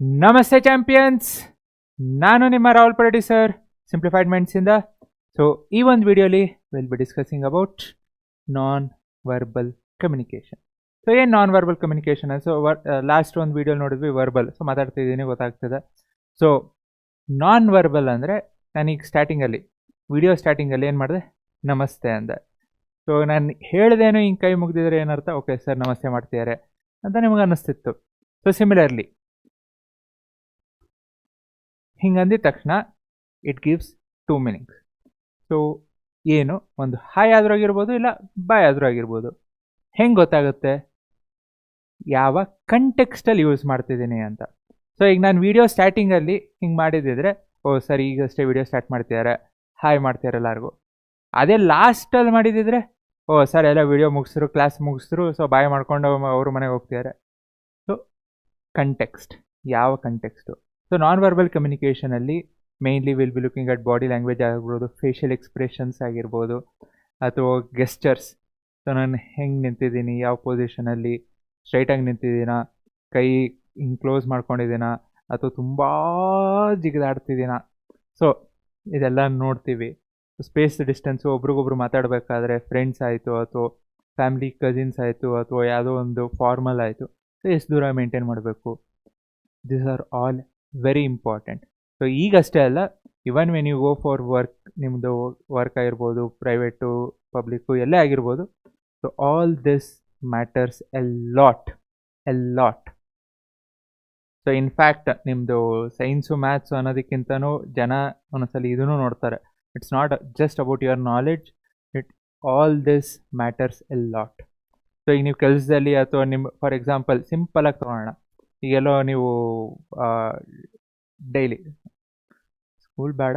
ನಮಸ್ತೆ ಚಾಂಪಿಯನ್ಸ್, ನಾನು ನಿಮ್ಮ ರಾಹುಲ್ ಪರಡಿ ಸರ್, ಸಿಂಪ್ಲಿಫೈಡ್ ಮೈಂಡ್ಸಿಂದ. ಸೊ ಈ ಒಂದು ವಿಡಿಯೋಲಿ will be discussing about non verbal communication. So ಏನು non verbal communication? So last ಒಂದು ವಿಡಿಯೋ ನೋಡಿದ್ವಿ ವರ್ಬಲ್, ಸೊ ಮಾತಾಡ್ತಿದ್ದೀನಿ ಗೊತ್ತಾಗ್ತದೆ. ಸೊ ನಾನ್ ವರ್ಬಲ್ ಅಂದರೆ ನಾನೀಗ ಸ್ಟಾರ್ಟಿಂಗಲ್ಲಿ ವಿಡಿಯೋ ಸ್ಟಾರ್ಟಿಂಗಲ್ಲಿ ಏನು ಮಾಡಿದೆ, ನಮಸ್ತೆ ಅಂದೆ. ಸೊ ನಾನು ಹೇಳ್ದೇನೋ ಹಿಂಗೆ ಕೈ ಮುಗಿದಿದ್ರೆ ಏನರ್ಥ, ಓಕೆ ಸರ್ ನಮಸ್ತೆ ಮಾಡ್ತಿದ್ದಾರೆ ಅಂತ ನಿಮ್ಗೆ ಅನ್ನಿಸ್ತಿತ್ತು. ಸೊ ಸಿಮಿಲರ್ಲಿ ಹಿಂಗಂದಿದ ತಕ್ಷಣ it gives two meanings. So ಏನು, ಒಂದು ಹಾಯ್ ಆದರೂ ಆಗಿರ್ಬೋದು, ಇಲ್ಲ ಬಾಯ್ ಆದರೂ ಆಗಿರ್ಬೋದು. ಹೆಂಗೆ ಗೊತ್ತಾಗುತ್ತೆ ಯಾವ ಕಂಟೆಕ್ಸ್ಟಲ್ಲಿ ಯೂಸ್ ಮಾಡ್ತಿದ್ದೀನಿ ಅಂತ? ಸೊ ಈಗ ನಾನು ವಿಡಿಯೋ ಸ್ಟಾರ್ಟಿಂಗಲ್ಲಿ ಹಿಂಗೆ ಮಾಡಿದ್ದಿದ್ರೆ, ಓ ಸರಿ ಈಗಷ್ಟೇ ವಿಡಿಯೋ ಸ್ಟಾರ್ಟ್ ಮಾಡ್ತಿದ್ದಾರೆ, ಹಾಯ್ ಮಾಡ್ತಿದ್ದಾರೆ ಎಲ್ಲರಿಗೂ. ಅದೇ ಲಾಸ್ಟಲ್ಲಿ ಮಾಡಿದ್ದಿದ್ರೆ, ಓ ಸರ್ ಎಲ್ಲ ವಿಡಿಯೋ ಮುಗಿಸಿದ್ರು, ಕ್ಲಾಸ್ ಮುಗಿಸಿದ್ರು, ಸೊ ಬಾಯ್ ಮಾಡ್ಕೊಂಡು ಅವ್ರ ಮನೆಗೆ ಹೋಗ್ತಿದ್ದಾರೆ. ಸೊ ಕಂಟೆಕ್ಸ್ಟ್, ಯಾವ ಕಂಟೆಕ್ಸ್ಟು? ಸೊ ನಾನ್ ವರ್ಬಲ್ ಕಮ್ಯುನಿಕೇಷನಲ್ಲಿ mainly will be looking at body language ಆಗಿರ್ಬೋದು, ಫೇಶಿಯಲ್ ಎಕ್ಸ್ಪ್ರೆಷನ್ಸ್ ಆಗಿರ್ಬೋದು, ಅಥವಾ ಗೆಸ್ಚರ್ಸ್. ಸೊ ನಾನು ಹೆಂಗೆ ನಿಂತಿದ್ದೀನಿ, ಯಾವ ಪೊಸಿಷನಲ್ಲಿ, ಸ್ಟ್ರೈಟಾಗಿ ನಿಂತಿದ್ದೀನಾ, ಕೈ ಹಿಂಗೆ ಕ್ಲೋಸ್ ಮಾಡ್ಕೊಂಡಿದ್ದೀನಾ, ಅಥವಾ ತುಂಬ ಜಿಗಿದಾಡ್ತಿದ್ದೀನಾ. ಸೊ ಇದೆಲ್ಲ ನೋಡ್ತೀವಿ. ಸ್ಪೇಸ್ ಡಿಸ್ಟೆನ್ಸು, ಒಬ್ರಿಗೊಬ್ರು ಮಾತಾಡಬೇಕಾದ್ರೆ ಫ್ರೆಂಡ್ಸ್ ಆಯಿತು, ಅಥವಾ ಫ್ಯಾಮ್ಲಿ ಕಸಿನ್ಸ್ ಆಯಿತು, ಅಥವಾ ಯಾವುದೋ ಒಂದು ಫಾರ್ಮಲ್ ಆಯಿತು, ಸೊ ಎಷ್ಟು ದೂರ ಮೇಂಟೈನ್ ಮಾಡಬೇಕು. This are all very important. So ಈಗಷ್ಟೇ ಅಲ್ಲ, even when you go for work, ನಿಮ್ಮದು ವರ್ಕ್ ಆಗಿರ್ಬೋದು, ಪ್ರೈವೇಟು ಪಬ್ಲಿಕ್ಕು ಎಲ್ಲೇ ಆಗಿರ್ಬೋದು. So all this matters a lot. So in fact ನಿಮ್ಮದು ಸೈನ್ಸು ಮ್ಯಾಥ್ಸು ಅನ್ನೋದಕ್ಕಿಂತನೂ ಜನ ಒಂದೊಂದ್ಸಲ ಇದನ್ನು ನೋಡ್ತಾರೆ. It's not just about your knowledge, all this matters a lot. So ಈಗ ನೀವು ಕೆಲಸದಲ್ಲಿ ಅಥವಾ ನಿಮ್ಮ, ಫಾರ್ ಎಕ್ಸಾಂಪಲ್ ಸಿಂಪಲಾಗಿ ತೊಗೊಳ್ಳೋಣ, ಈಗೆಲ್ಲೋ ನೀವು ಡೈಲಿ ಸ್ಕೂಲ್ ಬೇಡ,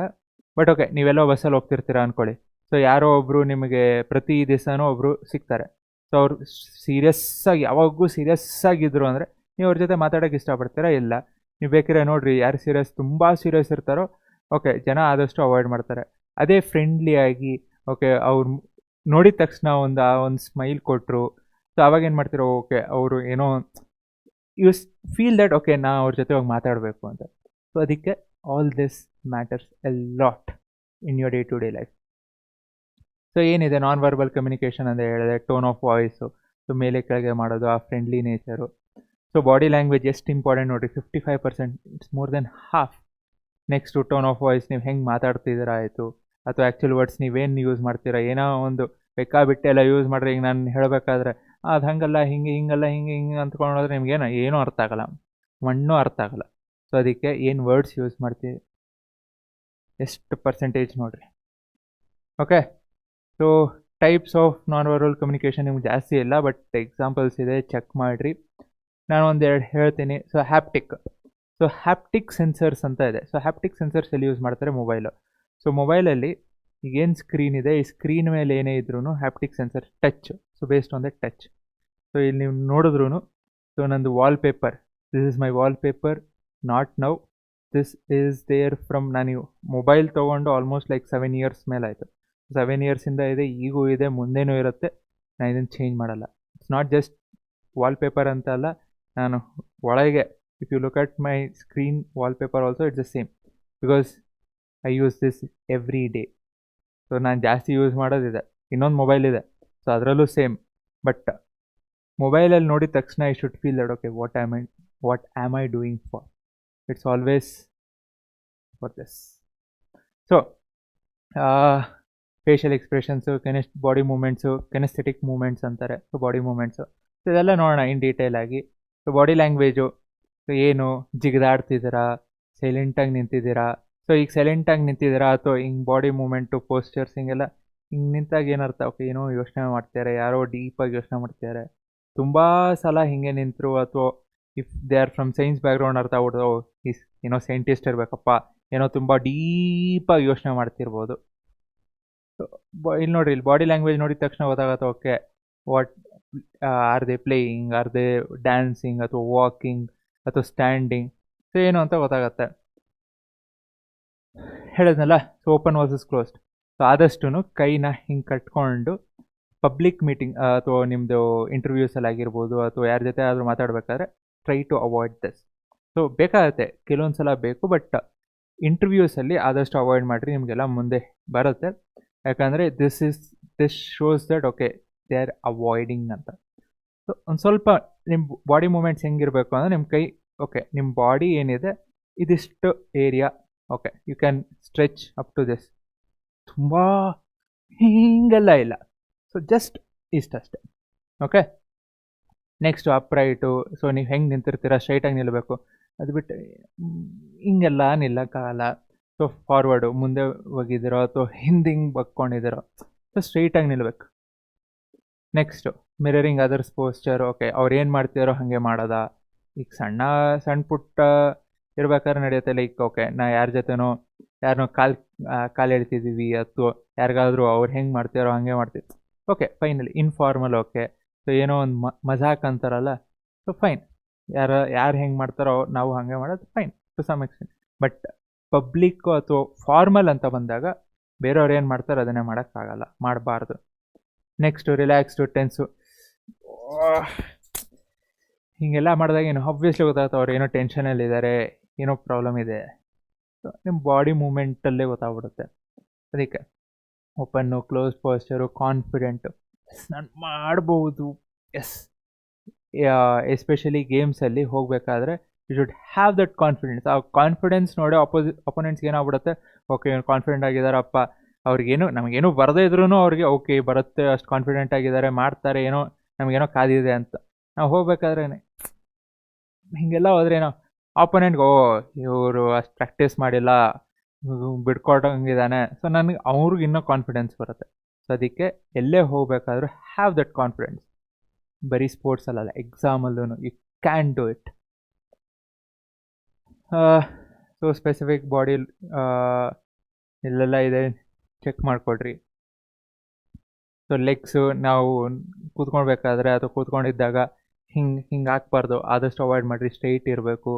ಬಟ್ ಓಕೆ ನೀವೆಲ್ಲೋ ಬಸ್ಸಲ್ಲಿ ಹೋಗ್ತಿರ್ತೀರ ಅಂದ್ಕೊಳ್ಳಿ. ಸೊ ಯಾರೋ ಒಬ್ಬರು ನಿಮಗೆ ಪ್ರತಿ ದಿವಸನೂ ಒಬ್ಬರು ಸಿಗ್ತಾರೆ. ಸೊ ಅವರು ಸೀರಿಯಸ್ಸಾಗಿ, ಯಾವಾಗೂ ಸೀರಿಯಸ್ಸಾಗಿದ್ರು ಅಂದರೆ ನೀವು ಅವ್ರ ಜೊತೆ ಮಾತಾಡೋಕ್ಕೆ ಇಷ್ಟಪಡ್ತೀರಾ? ಇಲ್ಲ. ನೀವು ಬೇಕಿದ್ರೆ ನೋಡಿರಿ, ಯಾರು ತುಂಬ ಸೀರಿಯಸ್ ಇರ್ತಾರೋ ಓಕೆ ಜನ ಆದಷ್ಟು ಅವಾಯ್ಡ್ ಮಾಡ್ತಾರೆ. ಅದೇ ಫ್ರೆಂಡ್ಲಿಯಾಗಿ ಓಕೆ ಅವ್ರು ನೋಡಿದ ತಕ್ಷಣ ಒಂದು ಸ್ಮೈಲ್ ಕೊಟ್ಟರು, ಸೊ ಅವಾಗ ಏನು ಮಾಡ್ತೀರೋ, ಓಕೆ ಅವರು ಏನೋ ಯು ಫೀಲ್ ದಟ್ ಓಕೆ ನಾ ಅವ್ರ ಜೊತೆ ಹೋಗಿ ಮಾತಾಡಬೇಕು ಅಂತ. ಸೊ ಅದಕ್ಕೆ all this matters a lot in your day to day life. So ಏನಿದೆ ನಾನ್ ವರ್ಬಲ್ ಕಮ್ಯುನಿಕೇಷನ್ ಅಂತ ಹೇಳಿದ್ರೆ, ಟೋನ್ ಆಫ್ ವಾಯ್ಸು, ಸೊ ಮೇಲೆ ಕೆಳಗೆ ಮಾಡೋದು, ಆ friendly nature. So body language ಎಷ್ಟು ಇಂಪಾರ್ಟೆಂಟ್ ನೋಡಿರಿ, 55%, it's more than half. Next tone of voice, ನೀವು ಹೆಂಗೆ ಮಾತಾಡ್ತಿದ್ದೀರಾ ಆಯಿತು, ಅಥವಾ ಆ್ಯಕ್ಚುಲ್ ವರ್ಡ್ಸ್ ನೀವೇನು ಯೂಸ್ ಮಾಡ್ತೀರಾ. ಏನೋ ಒಂದು ಬೇಕಾಬಿಟ್ಟೆಲ್ಲ ಯೂಸ್ ಮಾಡಿದ್ರೆ, ಈಗ ನಾನು ಹೇಳಬೇಕಾದ್ರೆ ಅದು ಹಂಗಲ್ಲ ಹಿಂಗಲ್ಲ ಹಿಂಗೆ ಅಂದ್ಕೊಂಡ್ರೆ ನಿಮ್ಗೇನು ಏನೂ ಅರ್ಥ ಆಗಲ್ಲ, ಮಣ್ಣು ಅರ್ಥ ಆಗಲ್ಲ. ಸೊ ಅದಕ್ಕೆ ಏನು ವರ್ಡ್ಸ್ ಯೂಸ್ ಮಾಡ್ತೀವಿ, ಎಷ್ಟು ಪರ್ಸೆಂಟೇಜ್ ನೋಡಿರಿ. Okay, so types of non verbal communication ನಿಮ್ಗೆ ಜಾಸ್ತಿ ಇಲ್ಲ, ಬಟ್ ಎಕ್ಸಾಂಪಲ್ಸ್ ಇದೆ, ಚೆಕ್ ಮಾಡಿರಿ. ನಾನು ಒಂದೆರಡು ಹೇಳ್ತೀನಿ. ಸೊ ಹ್ಯಾಪ್ಟಿಕ್ ಸೆನ್ಸರ್ಸ್ ಅಂತ ಇದೆ. ಸೊ ಹ್ಯಾಪ್ಟಿಕ್ ಸೆನ್ಸರ್ಸ್ ಎಲ್ಲಿ ಯೂಸ್ ಮಾಡ್ತಾರೆ? ಮೊಬೈಲು. ಸೊ ಮೊಬೈಲಲ್ಲಿ ಈಗೇನು ಸ್ಕ್ರೀನ್ ಇದೆ, ಈ ಸ್ಕ್ರೀನ್ ಮೇಲೆ ಏನೇ ಇದ್ರೂ haptic sensor touch. So based on the touch. So ಇಲ್ಲಿ ನೀವು ನೋಡಿದ್ರೂ, ಸೊ ನಂದು wallpaper, this is my wallpaper, not now, this is there from, ನಾನು ಮೊಬೈಲ್ ತೊಗೊಂಡು ಆಲ್ಮೋಸ್ಟ್ ಲೈಕ್ 7 years ಮೇಲೆ ಆಯಿತು. 7 yearsಯಿಂದ ಇದೆ, ಈಗೂ ಇದೆ, ಮುಂದೇನೂ ಇರುತ್ತೆ. ನಾನು ಇದನ್ನು ಚೇಂಜ್ ಮಾಡಲ್ಲ. ಇಟ್ಸ್ ನಾಟ್ ಜಸ್ಟ್ ವಾಲ್ಪೇಪರ್ ಅಂತ ಅಲ್ಲ, ನಾನು ಒಳಗೆ if you look at my screen wallpaper also it's the same, because I use this every day. So ನಾನು ಜಾಸ್ತಿ ಯೂಸ್ ಮಾಡೋದಿದೆ. ಇನ್ನೊಂದು ಮೊಬೈಲ್ ಇದೆ, ಸೊ ಅದರಲ್ಲೂ ಸೇಮ್. ಬಟ್ ಮೊಬೈಲಲ್ಲಿ ನೋಡಿದ ತಕ್ಷಣ I should feel that okay what am I doing for. It's always for this. So facial expressions, body movements, kinesthetic movements ಅಂತಾರೆ. ಸೊ ಬಾಡಿ ಮೂಮೆಂಟ್ಸು, ಸೊ ಇದೆಲ್ಲ ನೋಡೋಣ ಇನ್ ಡೀಟೇಲ್ ಆಗಿ. So body language, so ಏನು ಜಿಗಿದಾಡ್ತಿದ್ದೀರಾ, ಸೈಲೆಂಟಾಗಿ ನಿಂತಿದ್ದೀರಾ. So ಈಗ ಸೈಲೆಂಟಾಗಿ ನಿಂತಿದ್ದೀರಾ, ಅಥವಾ ಹಿಂಗೆ ಬಾಡಿ ಮೂಮೆಂಟು, ಪೋಸ್ಚರ್ಸ್ ಹಿಂಗೆಲ್ಲ ಹಿಂಗೆ ನಿಂತಾಗ ಏನರ್ಥ, ಓಕೆ ಏನೋ ಯೋಚನೆ ಮಾಡ್ತಿದ್ದಾರೆ, ಯಾರೋ ಡೀಪಾಗಿ ಯೋಚನೆ ಮಾಡ್ತಿದ್ದಾರೆ. ತುಂಬ ಸಲ ಹಿಂಗೆ ನಿಂತರು, ಅಥವಾ if they are from science background ಅರ್ಥ ಆಗ್ಬಿಡ್ದು, ಏನೋ ಸೈಂಟಿಸ್ಟ್ ಇರಬೇಕಪ್ಪ, ಏನೋ ತುಂಬ ಡೀಪಾಗಿ ಯೋಚನೆ ಮಾಡ್ತಿರ್ಬೋದು. ಸೊ ಇಲ್ಲಿ ನೋಡಿರಿ, ಇಲ್ಲಿ ಬಾಡಿ ಲ್ಯಾಂಗ್ವೇಜ್ ನೋಡಿದ ತಕ್ಷಣ ಗೊತ್ತಾಗುತ್ತೆ, okay what are they playing, are they dancing, ಅಥವಾ ವಾಕಿಂಗ್, ಅಥವಾ ಸ್ಟ್ಯಾಂಡಿಂಗ್, ಸೊ ಏನು ಅಂತ ಗೊತ್ತಾಗತ್ತೆ. ಹೇಳಿದ್ನಲ್ಲ, so open versus closed. So ಆದಷ್ಟು ಕೈನ ಹಿಂಗೆ ಕಟ್ಕೊಂಡು ಪಬ್ಲಿಕ್ ಮೀಟಿಂಗ್ ಅಥವಾ ನಿಮ್ಮದು ಇಂಟರ್ವ್ಯೂಸಲ್ಲಿ ಆಗಿರ್ಬೋದು, ಅಥವಾ ಯಾರ ಜೊತೆ ಆದರೂ ಮಾತಾಡಬೇಕಾದ್ರೆ try to avoid this. So ಬೇಕಾಗುತ್ತೆ, ಕೆಲವೊಂದು ಸಲ ಬೇಕು, ಬಟ್ ಇಂಟರ್ವ್ಯೂಸಲ್ಲಿ ಆದಷ್ಟು ಅವಾಯ್ಡ್ ಮಾಡಿರಿ, ನಿಮಗೆಲ್ಲ ಮುಂದೆ ಬರುತ್ತೆ. ಯಾಕಂದರೆ this shows that okay they are avoiding ಅಂತ. ಸೊ ಒಂದು ಸ್ವಲ್ಪ ನಿಮ್ಮ ಬಾಡಿ ಮೂಮೆಂಟ್ಸ್ ಹೆಂಗಿರಬೇಕು ಅಂದರೆ, ನಿಮ್ಮ ಕೈ ಓಕೆ, ನಿಮ್ಮ ಬಾಡಿ ಏನಿದೆ ಇದಿಷ್ಟು area okay, you can stretch up to this, ತುಂಬ ಹಿಂಗೆಲ್ಲ ಇಲ್ಲ. ಸೊ ಜಸ್ಟ್ ಇಷ್ಟಷ್ಟೇ. Okay, next upright. ಸೊ ನೀವು ಹೆಂಗೆ ನಿಂತಿರ್ತೀರ ಸ್ಟ್ರೈಟಾಗಿ ನಿಲ್ಲಬೇಕು, ಅದು ಬಿಟ್ಟು ಹಿಂಗೆಲ್ಲ ನಿಲ್ಲಕ್ಕಾಗಲ್ಲ. ಸೊ ಫಾರ್ವರ್ಡು ಮುಂದೆ ಹೋಗಿದ್ದೀರೋ ಅಥವಾ ಹಿಂಗೆ ಬಗ್ಕೊಂಡಿದ್ದೀರೋ, ಸೊ ಸ್ಟ್ರೈಟಾಗಿ ನಿಲ್ಲಬೇಕು. Next mirroring others posture. Okay, ಅವ್ರು ಏನು ಮಾಡ್ತಿದಾರೋ ಹಾಗೆ ಮಾಡೋದ. ಈಗ ಸಣ್ಣ ಪುಟ್ಟ ಇರ್ಬೇಕಾದ್ರೆ ನಡೆಯುತ್ತೆ, ಲೈಕ್ ಓಕೆ ನಾ ಯಾರ ಜೊತೆನೋ ಯಾರನ್ನೋ ಕಾಲು ಎಳ್ತಿದ್ದೀವಿ ಅಥವಾ ಯಾರಿಗಾದ್ರೂ ಅವ್ರು ಹೆಂಗೆ ಮಾಡ್ತಿದಾರೋ ಹಾಗೆ ಮಾಡ್ತೀವಿ, okay finally informal. Okay, so ಏನೋ ಒಂದು ಮಜಾಕ್ ಅಂತಾರಲ್ಲ, ಸೊ ಫೈನ್, ಯಾರು ಹೆಂಗೆ ಮಾಡ್ತಾರೋ ನಾವು ಹಾಗೆ ಮಾಡೋದು fine to some extent. But public ಅಥವಾ ಫಾರ್ಮಲ್ ಅಂತ ಬಂದಾಗ ಬೇರೆಯವ್ರು ಏನು ಮಾಡ್ತಾರೆ ಅದನ್ನೇ ಮಾಡೋಕ್ಕಾಗಲ್ಲ, ಮಾಡಬಾರ್ದು. Next relaxed tense. ಹೀಗೆಲ್ಲ ಮಾಡಿದಾಗ ಏನು ಆಬ್ವಿಯಸ್ಲಿ ಗೊತ್ತಾಗುತ್ತೆ ಅವ್ರು ಏನೋ ಟೆನ್ಷನಲ್ಲಿದ್ದಾರೆ, ಏನೋ ಪ್ರಾಬ್ಲಮ್ ಇದೆ. ಸೊ ನಿಮ್ಮ ಬಾಡಿ ಮೂಮೆಂಟಲ್ಲೇ ಗೊತ್ತಾಗ್ಬಿಡುತ್ತೆ. ಅದಕ್ಕೆ open, close posture, confident, yes ನಾನು ಮಾಡ್ಬೋದು, ಎಸ್. ಎಸ್ಪೆಷಲಿ ಗೇಮ್ಸಲ್ಲಿ ಹೋಗಬೇಕಾದ್ರೆ you should have that confidence. ಆ ಕಾನ್ಫಿಡೆನ್ಸ್ ನೋಡಿ ಅಪೋನೆಂಟ್ಸ್ಗೆ ಏನಾಗ್ಬಿಡುತ್ತೆ, ಓಕೆ ಕಾನ್ಫಿಡೆಂಟ್ ಆಗಿದ್ದಾರಪ್ಪ, ಅವ್ರಿಗೇನು ನಮಗೇನು ಬರದೇ ಇದ್ರೂ ಅವ್ರಿಗೆ ಓಕೆ ಬರುತ್ತೆ, ಅಷ್ಟು ಕಾನ್ಫಿಡೆಂಟ್ ಆಗಿದ್ದಾರೆ, ಮಾಡ್ತಾರೆ, ಏನೋ ನಮಗೇನೋ ಕಾದಿದೆ ಅಂತ. ನಾವು ಹೋಗ್ಬೇಕಾದ್ರೆ ಹೀಗೆಲ್ಲ ಹೋದ್ರೆ ಏನೋ ಆಪೋನೆಂಟ್ಗೆ ಇವರು ಅಷ್ಟು ಪ್ರಾಕ್ಟೀಸ್ ಮಾಡಿಲ್ಲ, ಬಿಡ್ಕೊಡಂಗಿದ್ದಾನೆ, ಸೊ ನನಗೆ ಅವ್ರಿಗೆ ಇನ್ನೂ ಕಾನ್ಫಿಡೆನ್ಸ್ ಬರುತ್ತೆ. ಸೊ ಅದಕ್ಕೆ ಎಲ್ಲೇ ಹೋಗಬೇಕಾದ್ರೂ ಹ್ಯಾವ್ ದಟ್ ಕಾನ್ಫಿಡೆನ್ಸ್. ಬರೀ ಸ್ಪೋರ್ಟ್ಸಲ್ಲ, ಎಕ್ಸಾಮಲ್ಲೂ you can do it. So specific body ಇಲ್ಲೆಲ್ಲ ಇದೆ, ಚೆಕ್ ಮಾಡಿಕೊಡ್ರಿ. ಸೊ ಲೆಗ್ಸು ನಾವು ಕೂತ್ಕೊಳ್ಬೇಕಾದ್ರೆ ಅಥವಾ ಕೂತ್ಕೊಂಡಿದ್ದಾಗ ಹಿಂಗೆ ಹಾಕ್ಬಾರ್ದು, ಆದಷ್ಟು ಅವಾಯ್ಡ್ ಮಾಡಿರಿ, ಸ್ಟ್ರೈಟ್ ಇರಬೇಕು.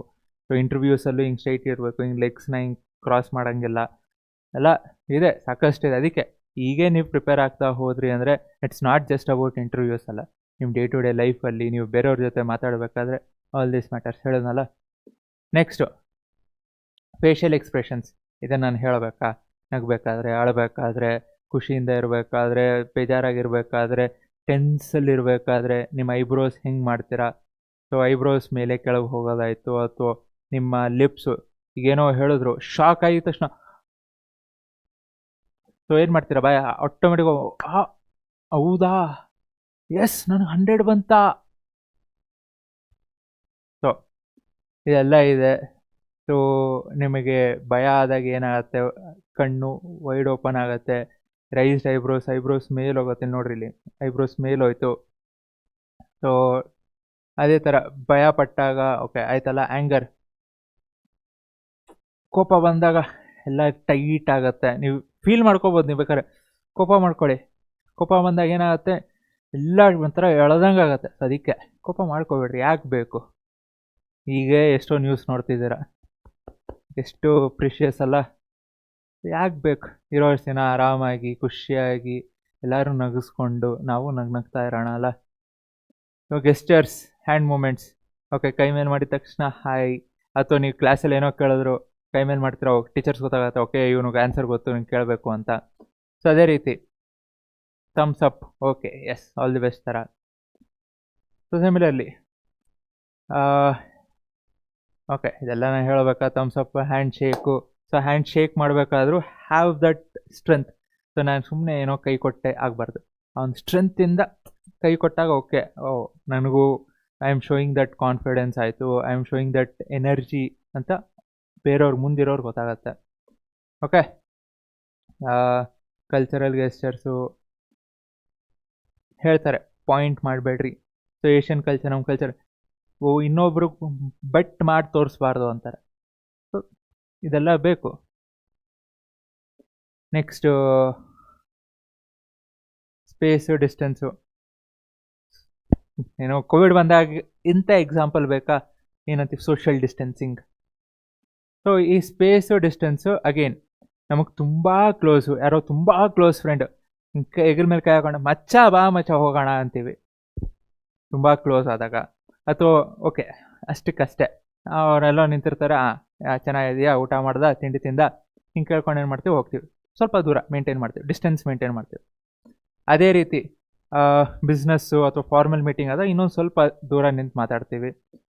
ಸೊ ಇಂಟರ್ವ್ಯೂಸಲ್ಲೂ ಹಿಂಗೆ ಸ್ಟ್ರೈಟ್ ಇರಬೇಕು, ಹಿಂಗೆ ಲೆಗ್ಸ್ನ ಹಿಂಗೆ ಕ್ರಾಸ್ ಮಾಡೋಂಗಿಲ್ಲ, ಎಲ್ಲ ಇದೆ, ಸಾಕಷ್ಟಿದೆ. ಅದಕ್ಕೆ ಹೀಗೆ ನೀವು ಪ್ರಿಪೇರ್ ಆಗ್ತಾ ಹೋದ್ರಿ ಅಂದರೆ it's not just about interviews ಅಲ್ಲ, ನಿಮ್ಮ ಡೇ ಟು ಡೇ ಲೈಫಲ್ಲಿ ನೀವು ಬೇರೆಯವ್ರ ಜೊತೆ ಮಾತಾಡಬೇಕಾದ್ರೆ ಆಲ್ ದಿಸ್ ಮ್ಯಾಟರ್ಸ್, ಹೇಳಿದ್ನಲ್ಲ. Next facial expressions. ಇದನ್ನು ನಾನು ಹೇಳಬೇಕಾ? ನಗಬೇಕಾದ್ರೆ, ಅಳಬೇಕಾದ್ರೆ, ಖುಷಿಯಿಂದ ಇರಬೇಕಾದ್ರೆ, ಬೇಜಾರಾಗಿರ್ಬೇಕಾದ್ರೆ, ಟೆನ್ಸಲ್ಲಿರಬೇಕಾದ್ರೆ ನಿಮ್ಮ ಐಬ್ರೋಸ್ ಹೆಂಗೆ ಮಾಡ್ತೀರಾ? ಸೊ ಐಬ್ರೋಸ್ ಮೇಲೆ ಕೆಳಗೆ ಹೋಗೋದಾಯಿತು, ಅಥವಾ ನಿಮ್ಮ ಲಿಪ್ಸು ಈಗೇನೋ ಹೇಳಿದ್ರು, ಶಾಕ್ ಆಗಿದ ತಕ್ಷಣ ಸೊ ಏನು ಮಾಡ್ತೀರಾ? ಬಾಯ್ ಆಟೋಮೆಟಿಕ್ ಹೌದಾ, ಎಸ್ ನನಗೆ 100 ಬಂತಾ. ಸೊ ಇದೆಲ್ಲ ಇದೆ. ಸೊ ನಿಮಗೆ ಭಯ ಆದಾಗ ಏನಾಗುತ್ತೆ, ಕಣ್ಣು ವೈಡ್ ಓಪನ್ ಆಗುತ್ತೆ, ರೈಸ್ಡ್ ಐಬ್ರೋಸ್ ಮೇಲೆ ಹೋಗುತ್ತೆ, ನೋಡ್ರಿ ಇಲ್ಲಿ ಐಬ್ರೋಸ್ ಮೇಲೆ ಹೋಯ್ತು. ಸೊ ಅದೇ ಥರ ಭಯ ಪಟ್ಟಾಗ ಓಕೆ ಆಯ್ತಲ್ಲ, ಆ್ಯಂಗರ್, ಕೋಪ ಬಂದಾಗ ಎಲ್ಲ ಟೈಟ್ ಆಗುತ್ತೆ, ನೀವು ಫೀಲ್ ಮಾಡ್ಕೋಬೋದು. ನೀವು ಬೇಕಾದ್ರೆ ಕೋಪ ಮಾಡ್ಕೊಳ್ಳಿ, ಕೋಪ ಬಂದಾಗ ಏನಾಗುತ್ತೆ, ಎಲ್ಲ ಒಂಥರ ಎಳ್ದಂಗೆ ಆಗುತ್ತೆ. ಅದಕ್ಕೆ ಕೋಪ ಮಾಡ್ಕೋಬೇಡ್ರಿ, ಯಾಕೆ ಬೇಕು? ಈಗ ಎಷ್ಟೋ ನ್ಯೂಸ್ ನೋಡ್ತಿದ್ದೀರ, ಎಷ್ಟು ಪ್ರಿಷಿಯಸ್ ಅಲ್ಲ, ಯಾಕೆ ಬೇಕು? ಇರೋ ದಿನ ಆರಾಮಾಗಿ ಖುಷಿಯಾಗಿ ಎಲ್ಲರೂ ನಗಿಸ್ಕೊಂಡು ನಾವು ನಗ್ನಗ್ತಾ ಇರೋಣ ಅಲ್ಲ. So gestures, hand movements. Okay, ಕೈ ಮೇಲೆ ಮಾಡಿದ ತಕ್ಷಣ ಹಾಯ್, ಅಥವಾ ನೀವು ಕ್ಲಾಸಲ್ಲಿ ಏನೋ ಕೇಳಿದ್ರು ಕೈ ಮೇಲೆ ಮಾಡ್ತೀರಾ, ಟೀಚರ್ಸ್ ಗೊತ್ತಾಗುತ್ತೆ, ಓಕೆ ಇವನಿಗೆ ಆನ್ಸರ್ ಗೊತ್ತು, ನಿಮ್ಗೆ ಕೇಳಬೇಕು ಅಂತ. ಸೊ ಅದೇ ರೀತಿ thumbs up, okay yes all the best ಥರ. ಸೊ ಸಿಮಿಲರ್ಲಿ ಓಕೆ ಇದೆಲ್ಲ ನಾನು ಹೇಳಬೇಕಾ? Thumbs up, hand shake. So hand shake ಮಾಡಬೇಕಾದ್ರೂ ಹ್ಯಾವ್ ದಟ್ ಸ್ಟ್ರೆಂತ್. ಸೊ ನಾನು ಸುಮ್ಮನೆ ಏನೋ ಕೈ ಕೊಟ್ಟೆ ಆಗಬಾರ್ದು, ಅವ್ನ ಸ್ಟ್ರೆಂತಿಂದ ಕೈ ಕೊಟ್ಟಾಗ ಓಕೆ ನನಗೂ I am showing that confidence ಆಯಿತು, I am showing that energy ಅಂತ ಬೇರೆಯವ್ರಿಗೆ ಮುಂದಿರೋರು ಗೊತ್ತಾಗತ್ತೆ. ಓಕೆ, ಕಲ್ಚರಲ್ ಗೆಸ್ಟರ್ಸು ಹೇಳ್ತಾರೆ ಪಾಯಿಂಟ್ ಮಾಡಬೇಡ್ರಿ. ಸೊ ಏಷ್ಯನ್ ಕಲ್ಚರ್, ನಮ್ಮ ಕಲ್ಚರ್ ಇನ್ನೊಬ್ರು ಬೆಟ್ ಮಾಡಿ ತೋರಿಸ್ಬಾರ್ದು ಅಂತಾರೆ. ಸೊ ಇದೆಲ್ಲ ಬೇಕು. Next space, distance. ಏನೋ ಕೋವಿಡ್ ಬಂದಾಗ ಇಂಥ ಎಕ್ಸಾಂಪಲ್ ಬೇಕಾ? ಏನಂತೀವಿ, ಸೋಷಿಯಲ್ ಡಿಸ್ಟೆನ್ಸಿಂಗ್. ಸೊ ಈ ಸ್ಪೇಸು ಡಿಸ್ಟೆನ್ಸು ಅಗೇನ್ ನಮಗೆ ತುಂಬ ಕ್ಲೋಸು, ಯಾರೋ ತುಂಬ ಕ್ಲೋಸ್ ಫ್ರೆಂಡ್ ಎಗ್ರ ಮೇಲೆ ಕೈ ಹಾಕೊಂಡು ಮಚ್ಚ ಬಾ ಮಚ್ಚ ಹೋಗೋಣ ಅಂತೀವಿ ತುಂಬ ಕ್ಲೋಸ್ ಆದಾಗ. ಅಥವಾ ಓಕೆ ಅಷ್ಟಕ್ಕಷ್ಟೇ, ಅವರೆಲ್ಲ ನಿಂತಿರ್ತಾರೆ, ಚೆನ್ನಾಗಿದೆಯಾ, ಊಟ ಮಾಡ್ದ, ತಿಂಡಿ ತಿಂದ, ಹಿಂಗೆ ಕೇಳ್ಕೊಂಡು ಏನು ಮಾಡ್ತೀವಿ, ಹೋಗ್ತೀವಿ. ಸ್ವಲ್ಪ ದೂರ ಮೇಂಟೈನ್ ಮಾಡ್ತೀವಿ, ಡಿಸ್ಟೆನ್ಸ್ ಮೇಂಟೈನ್ ಮಾಡ್ತೀವಿ. ಅದೇ ರೀತಿ ಬಿಸ್ನೆಸ್ಸು ಅಥವಾ ಫಾರ್ಮಲ್ ಮೀಟಿಂಗ್ ಆದಾಗ ಇನ್ನೊಂದು ಸ್ವಲ್ಪ ದೂರ ನಿಂತು ಮಾತಾಡ್ತೀವಿ.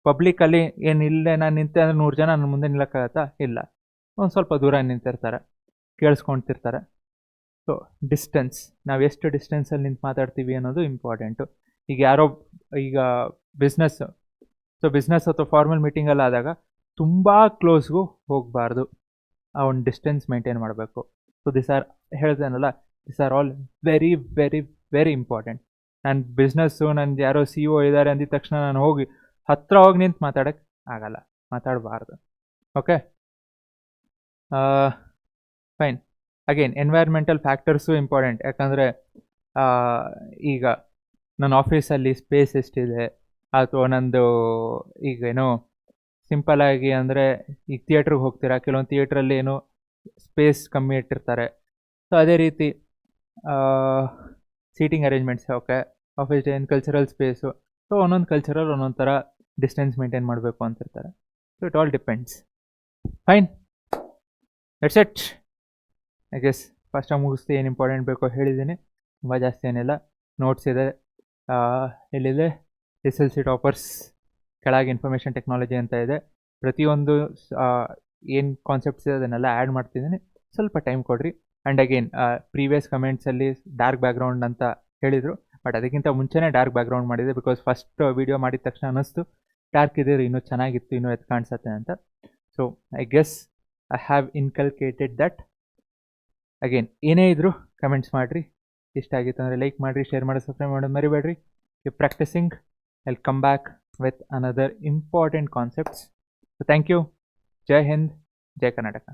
ಪಬ್ಲಿಕ್ಕಲ್ಲಿ ಏನು ಇಲ್ಲೇ ನಾನು ನಿಂತೆ ಅಂದರೆ 100 ಜನ ನನ್ನ ಮುಂದೆ ನಿಲ್ಲಕ್ಕಾಗತ್ತಾ? ಇಲ್ಲ. ಒಂದು ಸ್ವಲ್ಪ ದೂರ ನಿಂತಿರ್ತಾರೆ, ಕೇಳಿಸ್ಕೊಳ್ತಿರ್ತಾರೆ. ಸೊ ಡಿಸ್ಟೆನ್ಸ್, ನಾವು ಎಷ್ಟು ಡಿಸ್ಟೆನ್ಸಲ್ಲಿ ನಿಂತು ಮಾತಾಡ್ತೀವಿ ಅನ್ನೋದು ಇಂಪಾರ್ಟೆಂಟು. ಈಗ ಯಾರೋ ಈಗ ಬಿಸ್ನೆಸ್ ಅಥವಾ ಫಾರ್ಮಲ್ ಮೀಟಿಂಗಲ್ಲಿ ಆದಾಗ ತುಂಬ ಕ್ಲೋಸ್ಗೂ ಹೋಗಬಾರ್ದು, ಆ ಒಂದು ಡಿಸ್ಟೆನ್ಸ್ ಮೇಂಟೈನ್ ಮಾಡಬೇಕು. So this are all very very very important. ನನ್ನ ಬಿಸ್ನೆಸ್ಸು, ನನ್ನ ಯಾರೋ CEO ಇದ್ದಾರೆ ಅಂದಿದ ತಕ್ಷಣ ನಾನು ಹೋಗಿ ಹತ್ತಿರ ಹೋಗಿ ನಿಂತು ಮಾತಾಡೋಕ್ಕೆ ಆಗಲ್ಲ, ಮಾತಾಡಬಾರ್ದು. Okay, fine. Again environmental factors important. ಯಾಕಂದರೆ ಈಗ ನನ್ನ ಆಫೀಸಲ್ಲಿ ಸ್ಪೇಸ್ ಎಷ್ಟಿದೆ, ಅಥವಾ ನಂದು ಈಗೇನೋ ಸಿಂಪಲ್ಲಾಗಿ ಅಂದರೆ ಈಗ ಥಿಯೇಟ್ರಿಗೆ ಹೋಗ್ತೀರಾ, ಕೆಲವೊಂದು ಥಿಯೇಟ್ರಲ್ಲಿ ಏನೋ ಸ್ಪೇಸ್ ಕಮ್ಮಿ ಇಟ್ಟಿರ್ತಾರೆ. ಸೊ ಅದೇ ರೀತಿ ಸೀಟಿಂಗ್ ಅರೇಂಜ್ಮೆಂಟ್ಸ್, ಓಕೆ, ಆಫೀಸ್ ಏನು ಕಲ್ಚರಲ್ ಸ್ಪೇಸು, ಸೊ ಒಂದೊಂದು ಕಲ್ಚರಲ್ ಒಂದೊಂದು ಥರ ಡಿಸ್ಟೆನ್ಸ್ ಮೇಂಟೈನ್ ಮಾಡಬೇಕು ಅಂತಿರ್ತಾರೆ. So it all depends. Fine, that's it. I guess ಫಸ್ಟಾಗಿ ಮುಗಿಸ್ತಿ, ಏನು ಇಂಪಾರ್ಟೆಂಟ್ ಬೇಕೋ ಹೇಳಿದ್ದೀನಿ. ತುಂಬ ಜಾಸ್ತಿ ಏನಿಲ್ಲ. ನೋಟ್ಸ್ ಇದೆ, ಎಲ್ಲಿದೆ, SLC ಟಾಪರ್ಸ್ ಕೆಳಗೆ ಇನ್ಫಾರ್ಮೇಷನ್ ಟೆಕ್ನಾಲಜಿ ಅಂತ ಇದೆ. ಪ್ರತಿಯೊಂದು ಏನು ಕಾನ್ಸೆಪ್ಟ್ಸ್ ಇದೆ ಅದನ್ನೆಲ್ಲ ಆ್ಯಡ್ ಮಾಡ್ತಿದ್ದೀನಿ. ಸ್ವಲ್ಪ ಟೈಮ್ ಕೊಡಿರಿ. ಆ್ಯಂಡ್ ಅಗೇನ್ ಪ್ರೀವಿಯಸ್ ಕಮೆಂಟ್ಸಲ್ಲಿ ಡಾರ್ಕ್ ಬ್ಯಾಕ್ಗ್ರೌಂಡ್ ಅಂತ ಹೇಳಿದರು, ಬಟ್ ಅದಕ್ಕಿಂತ ಮುಂಚೆನೇ ಡಾರ್ಕ್ ಬ್ಯಾಕ್ಗ್ರೌಂಡ್ ಮಾಡಿದೆ. ಬಿಕಾಸ್ ಫಸ್ಟ್ ವೀಡಿಯೋ ಮಾಡಿದ ತಕ್ಷಣ ಅನ್ನಿಸ್ತು ಡಾರ್ಕ್ ಇದ್ದರೆ ಇನ್ನೂ ಚೆನ್ನಾಗಿತ್ತು, ಇನ್ನೂ ಎದ್ದು ಕಾಣಿಸುತ್ತೆ ಅಂತ. So I guess I have inculcated that. Again ಏನೇ ಇದ್ದರೂ ಕಮೆಂಟ್ಸ್ ಮಾಡಿರಿ. ಇಷ್ಟ ಆಗಿತ್ತು ಅಂದರೆ ಲೈಕ್ ಮಾಡಿರಿ, ಶೇರ್ ಮಾಡಿ, ಸಬ್ಸ್ಕ್ರೈಬ್ ಮಾಡೋದು ಮರಿಬೇಡ್ರಿ. You practicing, I'll come back with another important concepts. So thank you. ಜೈ ಹಿಂದ್, ಜೈ ಕರ್ನಾಟಕ.